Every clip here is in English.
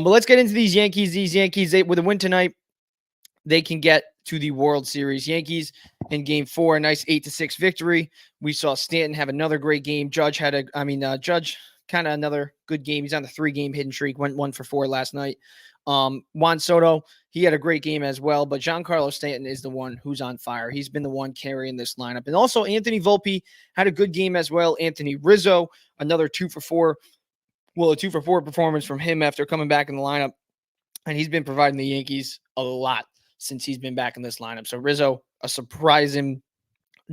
But let's get into these Yankees. With a win tonight, they can get to the World Series. Yankees in Game 4, a nice 8-6 victory. We saw Stanton have another great game. Judge kind of another good game. He's on the 3-game hitting streak. Went 1 for 4 last night. Juan Soto, he had a great game as well, but Giancarlo Stanton is the one who's on fire. He's been the one carrying this lineup. And also Anthony Volpe had a good game as well. Anthony Rizzo, another 2 for 4. Well, a 2 for 4 performance from him after coming back in the lineup. And he's been providing the Yankees a lot since he's been back in this lineup. So Rizzo, a surprising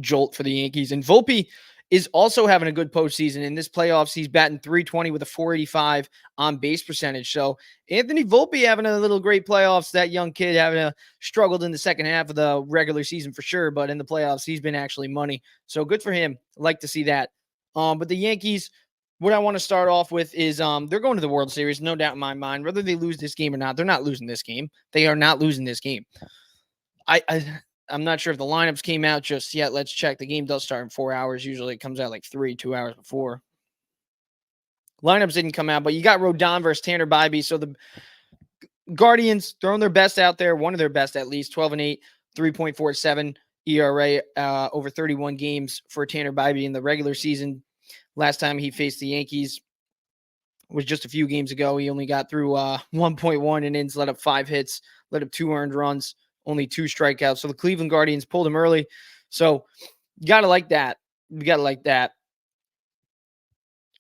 jolt for the Yankees. And Volpe is also having a good postseason. In this playoffs, he's batting .320 with a .485 on base percentage. So Anthony Volpe having a little great playoffs. That young kid struggled in the second half of the regular season for sure, but in the playoffs, he's been actually money. So good for him. Like to see that. But the Yankees, what I want to start off with is they're going to the World Series, no doubt in my mind. Whether they lose this game or not, they're not losing this game. They are not losing this game. I'm not sure if the lineups came out just yet. Let's check. The game does start in 4 hours. Usually it comes out like 2 hours before. Lineups didn't come out, but you got Rodon versus Tanner Bybee. So the Guardians throwing their best out there, one of their best at least, 12-8, 3.47 ERA over 31 games for Tanner Bybee in the regular season. Last time he faced the Yankees was just a few games ago. He only got through 1.1 innings, let up 5 hits, let up 2 earned runs, only 2 strikeouts. So the Cleveland Guardians pulled him early. So you got to like that. You got to like that.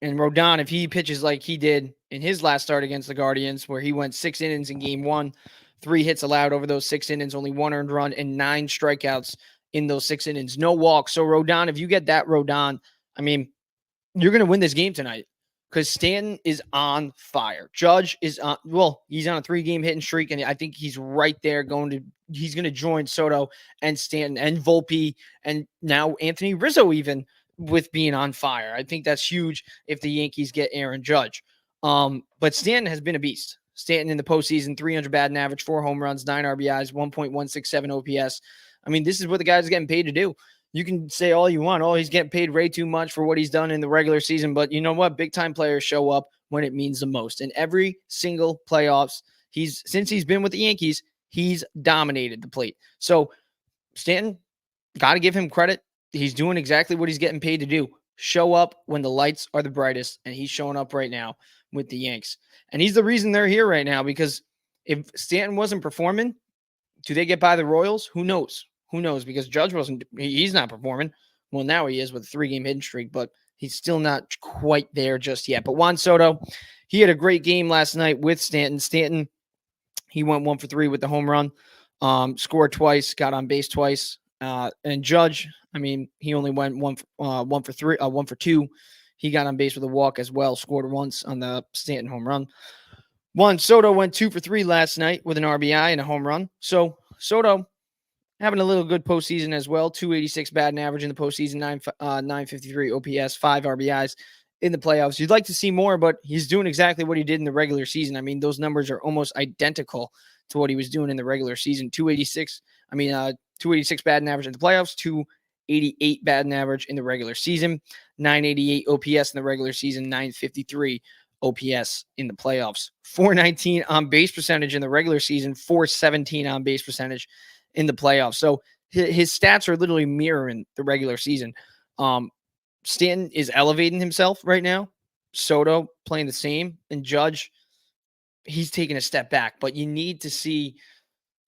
And Rodon, if he pitches like he did in his last start against the Guardians, where he went 6 innings in game 1, 3 hits allowed over those 6 innings, only 1 earned run, and 9 strikeouts in those 6 innings. No walks. So Rodon, if you get that Rodon, I mean, you're going to win this game tonight because Stanton is on fire. Judge is on, he's on a 3-game hitting streak, and I think he's right there he's going to join Soto and Stanton and Volpe and now Anthony Rizzo even with being on fire. I think that's huge if the Yankees get Aaron Judge. But Stanton has been a beast. Stanton in the postseason, 300 batting average, 4 home runs, 9 RBIs, 1.167 OPS. I mean, this is what the guy's getting paid to do. You can say all you want. Oh, he's getting paid way too much for what he's done in the regular season. But you know what? Big-time players show up when it means the most. And every single playoffs, since he's been with the Yankees, he's dominated the plate. So Stanton, got to give him credit. He's doing exactly what he's getting paid to do. Show up when the lights are the brightest. And he's showing up right now with the Yanks. And he's the reason they're here right now, because if Stanton wasn't performing, do they get by the Royals? Who knows? Who knows? Because Judge he's not performing. Well, now he is with a 3-game hitting streak, but he's still not quite there just yet. But Juan Soto, he had a great game last night with Stanton. Stanton, he went 1 for 3 with the home run, scored twice, got on base twice. And Judge, I mean, he only went 1 for 2. He got on base with a walk as well, scored once on the Stanton home run. Juan Soto went 2 for 3 last night with an RBI and a home run. So Soto having a little good postseason as well. 286 batting average in the postseason, 953 OPS, 5 RBIs in the playoffs. You'd like to see more, but he's doing exactly what he did in the regular season. I mean, those numbers are almost identical to what he was doing in the regular season. 286 batting average in the playoffs, 288 batting average in the regular season, 988 OPS in the regular season, 953 OPS in the playoffs. 419 on base percentage in the regular season, 417 on base percentage in the playoffs. So his stats are literally mirroring the regular season. Stanton is elevating himself right now. Soto playing the same, and Judge, he's taking a step back. But you need to see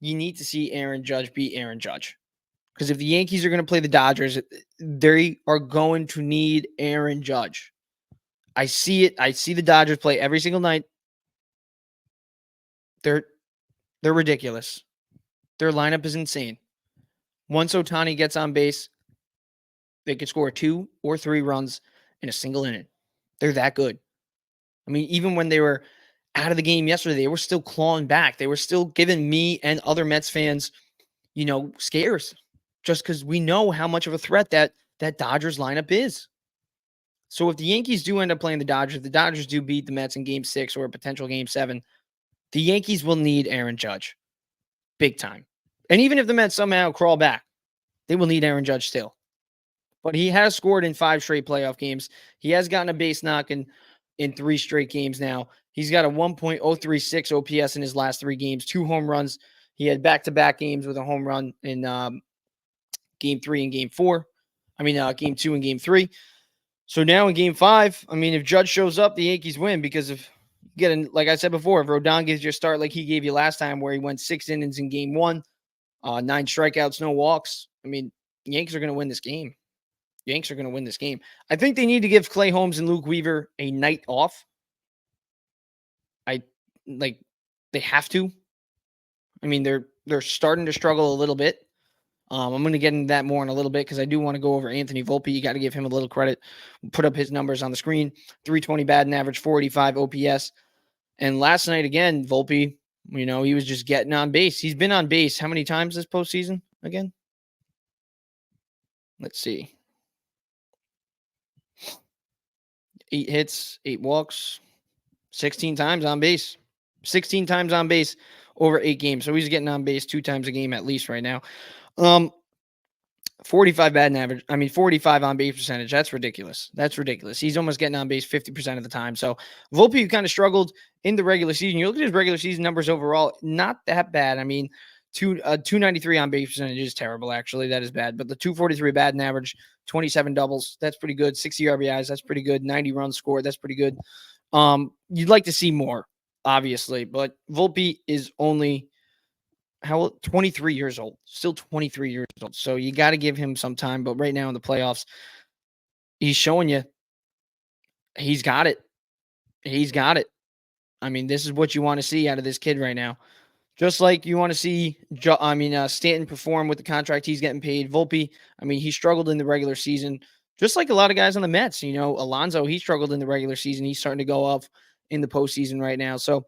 Aaron Judge beat Aaron Judge. Because if the Yankees are going to play the Dodgers, they are going to need Aaron Judge. I see it. I see the Dodgers play every single night. They're ridiculous. Their lineup is insane. Once Ohtani gets on base, they could score 2 or 3 runs in a single inning. They're that good. I mean, even when they were out of the game yesterday, they were still clawing back. They were still giving me and other Mets fans, scares. Just because we know how much of a threat that Dodgers lineup is. So if the Yankees do end up playing the Dodgers do beat the Mets in Game 6 or a potential Game 7, the Yankees will need Aaron Judge. Big time. And even if the Mets somehow crawl back, they will need Aaron Judge still. But he has scored in 5 straight playoff games. He has gotten a base knock in 3 straight games now. He's got a 1.036 OPS in his last 3 games, 2 home runs. He had back-to-back games with a home run in game 3 and game 4. Game 2 and game 3. So now in game 5, if Judge shows up, the Yankees win because of getting, like I said before, if Rodon gives you a start like he gave you last time where he went 6 innings in game 1, 9 strikeouts, no walks. Yankees are going to win this game. Yanks are going to win this game. I think they need to give Clay Holmes and Luke Weaver a night off. They have to. They're starting to struggle a little bit. I'm going to get into that more in a little bit because I do want to go over Anthony Volpe. You got to give him a little credit. Put up his numbers on the screen. 320 batting average, 485 OPS. And last night, again, Volpe, he was just getting on base. He's been on base how many times this postseason again? Let's see. 8 hits, 8 walks, 16 times on base. 16 times on base over 8 games. So he's getting on base 2 times a game at least right now. 45 batting average. 45 on base percentage. That's ridiculous. He's almost getting on base 50% of the time. So Volpe kind of struggled in the regular season. You look at his regular season numbers overall, not that bad. 293 on base percentage is terrible, actually. That is bad. But the 243 batting average, 27 doubles, that's pretty good. 60 RBIs, that's pretty good. 90 runs scored, that's pretty good. You'd like to see more, obviously. But Volpe is only 23 years old. Still 23 years old. So you got to give him some time. But right now in the playoffs, he's showing you he's got it. He's got it. This is what you want to see out of this kid right now. Just like you want to see Stanton perform with the contract he's getting paid. Volpe, he struggled in the regular season, just like a lot of guys on the Mets. Alonso, he struggled in the regular season. He's starting to go up in the postseason right now. So,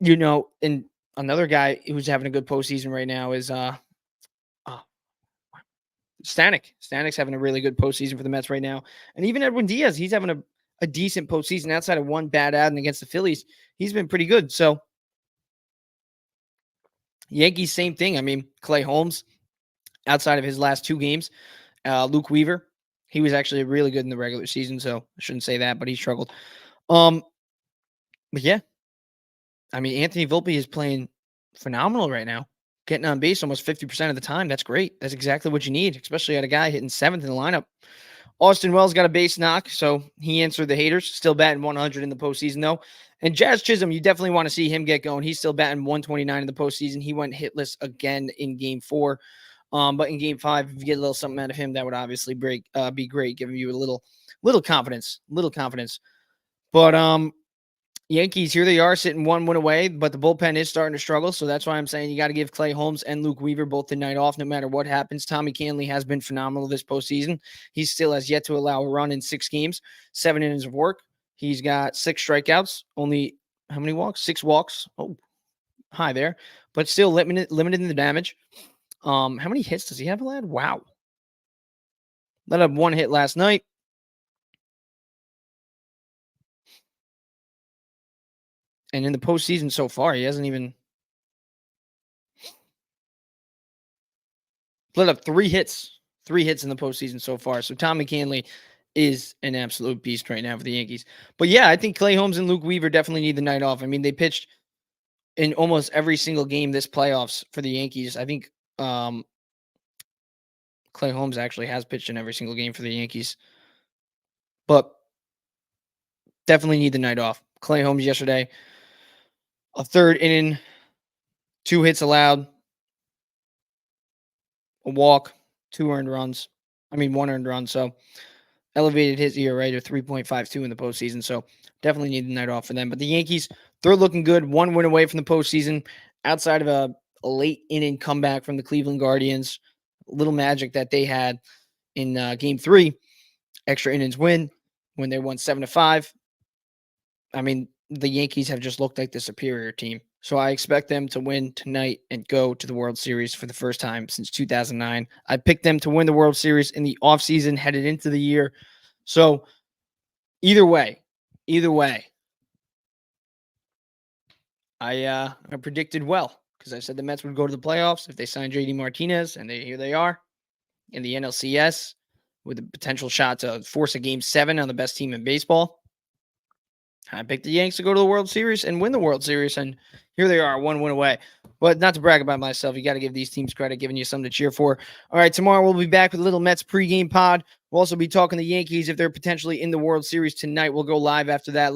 and another guy who's having a good postseason right now is Stanek. Stanek's having a really good postseason for the Mets right now. And even Edwin Diaz, he's having a decent postseason outside of one bad outing against the Phillies. He's been pretty good. So, Yankees, same thing. Clay Holmes, outside of his last 2 games, Luke Weaver, he was actually really good in the regular season, so I shouldn't say that, but he struggled. But yeah, Anthony Volpe is playing phenomenal right now, getting on base almost 50% of the time. That's great. That's exactly what you need, especially at a guy hitting 7th in the lineup. Austin Wells got a base knock, so he answered the haters. Still batting 100 in the postseason, though. And Jazz Chisholm, you definitely want to see him get going. He's still batting 129 in the postseason. He went hitless again in game 4. But in game 5, if you get a little something out of him, that would obviously be great, giving you a little confidence. But Yankees, here they are sitting 1 win away, but the bullpen is starting to struggle. So that's why I'm saying you got to give Clay Holmes and Luke Weaver both the night off, no matter what happens. Tommy Canley has been phenomenal this postseason. He still has yet to allow a run in 6 games, 7 innings of work. He's got 6 strikeouts, only how many walks? 6 walks. Oh, high there, but still limited in the damage. How many hits does he have allowed? Wow. Let up 1 hit last night. And in the postseason so far, he hasn't even let up 3 hits. 3 hits in the postseason so far. So Tommy Canley is an absolute beast right now for the Yankees. But yeah, I think Clay Holmes and Luke Weaver definitely need the night off. They pitched in almost every single game this playoffs for the Yankees. I think Clay Holmes actually has pitched in every single game for the Yankees. But definitely need the night off. Clay Holmes yesterday, a 3rd inning, 2 hits allowed, a walk, 2 earned runs. 1 earned run. So elevated his ERA to 3.52 in the postseason. So definitely need the night off for them. But the Yankees, they're looking good. 1 win away from the postseason, outside of a late inning comeback from the Cleveland Guardians. A little magic that they had in game 3. Extra innings win when they won 7-5. The Yankees have just looked like the superior team. So I expect them to win tonight and go to the World Series for the first time since 2009. I picked them to win the World Series in the offseason, headed into the year. So either way, I predicted well because I said the Mets would go to the playoffs if they signed JD Martinez, and here they are in the NLCS with a potential shot to force a Game 7 on the best team in baseball. I picked the Yanks to go to the World Series and win the World Series, and here they are, one win away. But not to brag about myself, you got to give these teams credit, giving you something to cheer for. All right, tomorrow we'll be back with a little Mets pregame pod. We'll also be talking the Yankees if they're potentially in the World Series tonight. We'll go live after that.